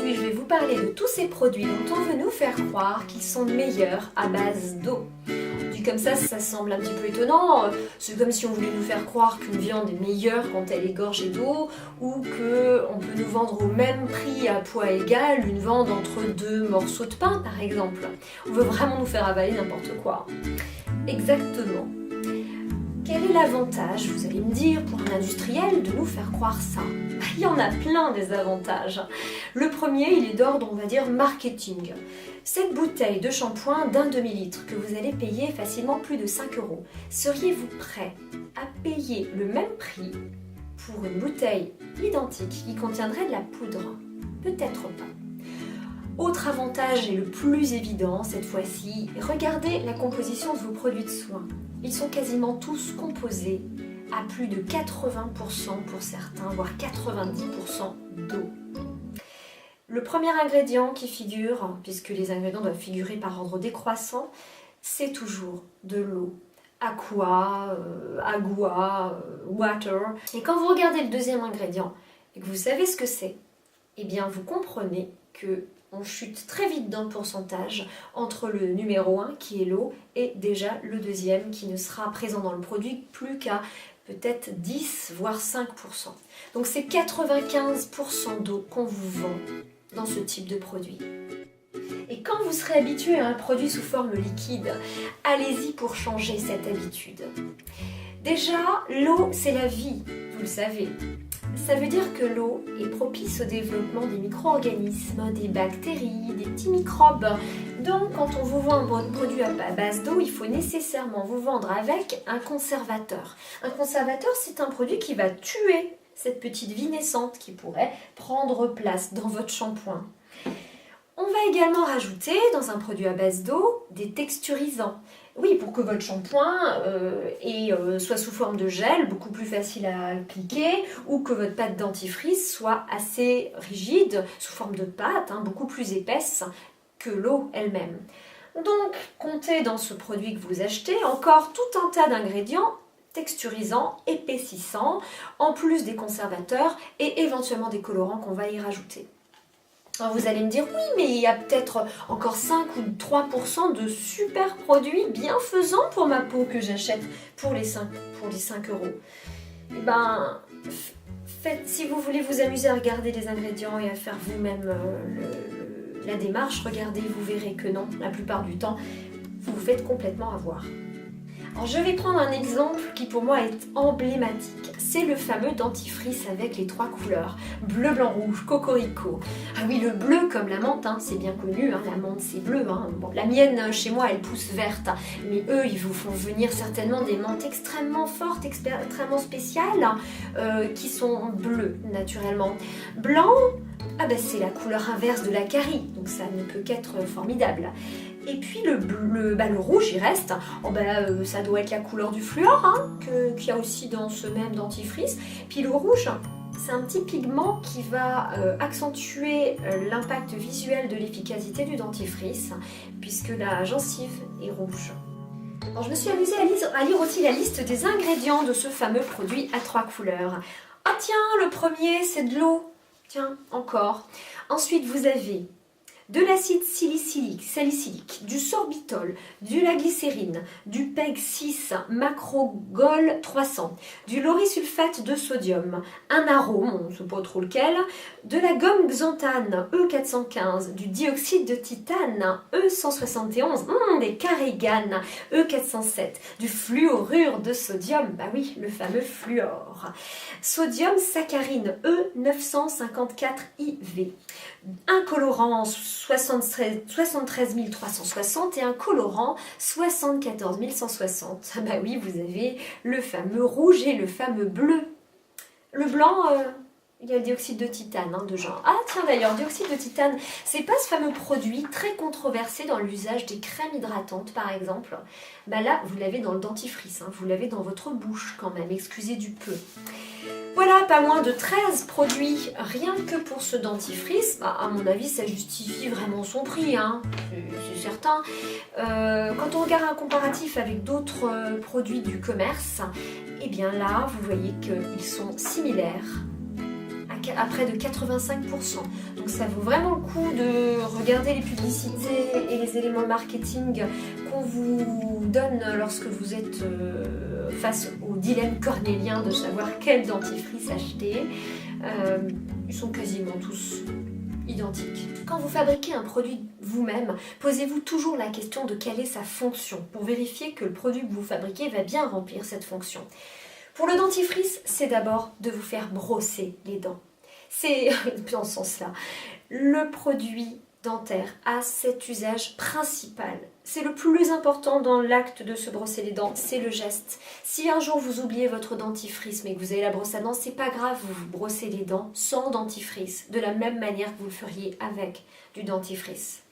aujourd'hui, je vais vous parler de tous ces produits dont on veut nous faire croire qu'ils sont meilleurs à base d'eau. Dit comme ça semble un petit peu étonnant. C'est comme si on voulait nous faire croire qu'une viande est meilleure quand elle est gorgée d'eau ou qu'on peut nous vendre au même prix à poids égal une viande entre deux morceaux de pain, par exemple. On veut vraiment nous faire avaler n'importe quoi. Exactement. Quel est l'avantage, vous allez me dire, pour un industriel de nous faire croire ça? Il y en a plein des avantages. Le premier, il est d'ordre, on va dire, marketing. Cette bouteille de shampoing d'un demi-litre que vous allez payer facilement plus de 5 €, seriez-vous prêt à payer le même prix pour une bouteille identique qui contiendrait de la poudre? Peut-être pas. Autre avantage et le plus évident cette fois-ci, regardez la composition de vos produits de soins. Ils sont quasiment tous composés à plus de 80% pour certains, voire 90% d'eau. Le premier ingrédient qui figure, puisque les ingrédients doivent figurer par ordre décroissant, c'est toujours de l'eau. Aqua, agua, water. Et quand vous regardez le deuxième ingrédient et que vous savez ce que c'est, eh bien vous comprenez que on chute très vite dans le pourcentage entre le numéro 1 qui est l'eau et déjà le deuxième qui ne sera présent dans le produit plus qu'à peut-être 10 voire 5%. Donc c'est 95% d'eau qu'on vous vend dans ce type de produit. Et quand vous serez habitué à un produit sous forme liquide, allez-y pour changer cette habitude. Déjà, l'eau c'est la vie, vous le savez. Ça veut dire que l'eau est propice au développement des micro-organismes, des bactéries, des petits microbes. Donc quand on vous vend un produit à base d'eau, il faut nécessairement vous vendre avec un conservateur. Un conservateur, c'est un produit qui va tuer cette petite vie naissante qui pourrait prendre place dans votre shampoing. On va également rajouter dans un produit à base d'eau des texturisants. Oui, pour que votre shampoing soit sous forme de gel, beaucoup plus facile à appliquer, ou que votre pâte dentifrice soit assez rigide, sous forme de pâte, beaucoup plus épaisse que l'eau elle-même. Donc, comptez dans ce produit que vous achetez encore tout un tas d'ingrédients texturisants, épaississants, en plus des conservateurs et éventuellement des colorants qu'on va y rajouter. Alors vous allez me dire, oui, mais il y a peut-être encore 5 ou 3% de super produits bienfaisants pour ma peau que j'achète pour les 5 €. Eh ben, si vous voulez vous amuser à regarder les ingrédients et à faire vous-même la démarche, regardez, vous verrez que non, la plupart du temps, vous vous faites complètement avoir. Alors je vais prendre un exemple qui pour moi est emblématique. C'est le fameux dentifrice avec les 3 couleurs. Bleu, blanc, rouge, cocorico. Ah oui, le bleu comme la menthe, c'est bien connu, la menthe c'est bleu. Bon, la mienne chez moi elle pousse verte, mais eux ils vous font venir certainement des menthes extrêmement fortes, extrêmement spéciales, qui sont bleues naturellement. Blanc, c'est la couleur inverse de la carie, donc ça ne peut qu'être formidable. Et puis le rouge, il reste, ça doit être la couleur du fluor qu'il y a aussi dans ce même dentifrice. Puis le rouge, c'est un petit pigment qui va accentuer l'impact visuel de l'efficacité du dentifrice, puisque la gencive est rouge. Alors, je me suis amusée à lire aussi la liste des ingrédients de ce fameux produit à 3 couleurs. Ah tiens, le premier, c'est de l'eau. Tiens, encore. Ensuite, vous avez de l'acide salicylique, du sorbitol, de la glycérine, du PEG 6 macrogol 300, du laurysulfate de sodium, un arôme, on ne sait pas trop lequel, de la gomme xanthane E415, du dioxyde de titane E171, des carréganes E407, du fluorure de sodium, oui, le fameux fluor, sodium saccharine E954IV, un colorant 73 360 et un colorant 74 160. Oui, vous avez le fameux rouge et le fameux bleu. Le blanc, il y a le dioxyde de titane de genre. Ah tiens d'ailleurs, dioxyde de titane, c'est pas ce fameux produit très controversé dans l'usage des crèmes hydratantes par exemple. Là, vous l'avez dans le dentifrice, vous l'avez dans votre bouche quand même, excusez du peu. Voilà, pas moins de 13 produits rien que pour ce dentifrice. À mon avis, ça justifie vraiment son prix, c'est certain. Quand on regarde un comparatif avec d'autres produits du commerce, eh bien là, vous voyez qu'ils sont similaires à à près de 85%. Donc ça vaut vraiment le coup de regarder les publicités et les éléments marketing qu'on vous donne lorsque vous êtes face au dilemme cornélien de savoir quel dentifrice acheter. Ils sont quasiment tous identiques. Quand vous fabriquez un produit vous-même, posez-vous toujours la question de quelle est sa fonction pour vérifier que le produit que vous fabriquez va bien remplir cette fonction. Pour le dentifrice, c'est d'abord de vous faire brosser les dents. C'est dans ce sens-là. Le produit dentaire a cet usage principal. C'est le plus important dans l'acte de se brosser les dents, c'est le geste. Si un jour vous oubliez votre dentifrice mais que vous avez la brosse à dents, c'est pas grave, vous vous brossez les dents sans dentifrice, de la même manière que vous le feriez avec du dentifrice.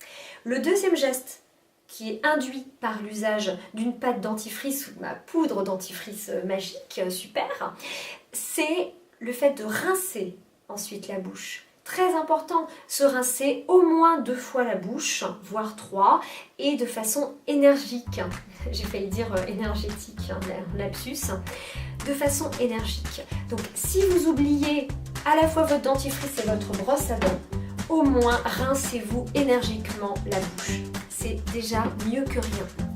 Le deuxième geste qui est induit par l'usage d'une pâte dentifrice ou ma poudre dentifrice magique, super, c'est le fait de rincer ensuite la bouche. Très important, se rincer au moins 2 fois la bouche, voire 3, et de façon énergique. J'ai failli dire énergétique, lapsus. De façon énergique. Donc si vous oubliez à la fois votre dentifrice et votre brosse à dents, au moins rincez-vous énergiquement la bouche. C'est déjà mieux que rien.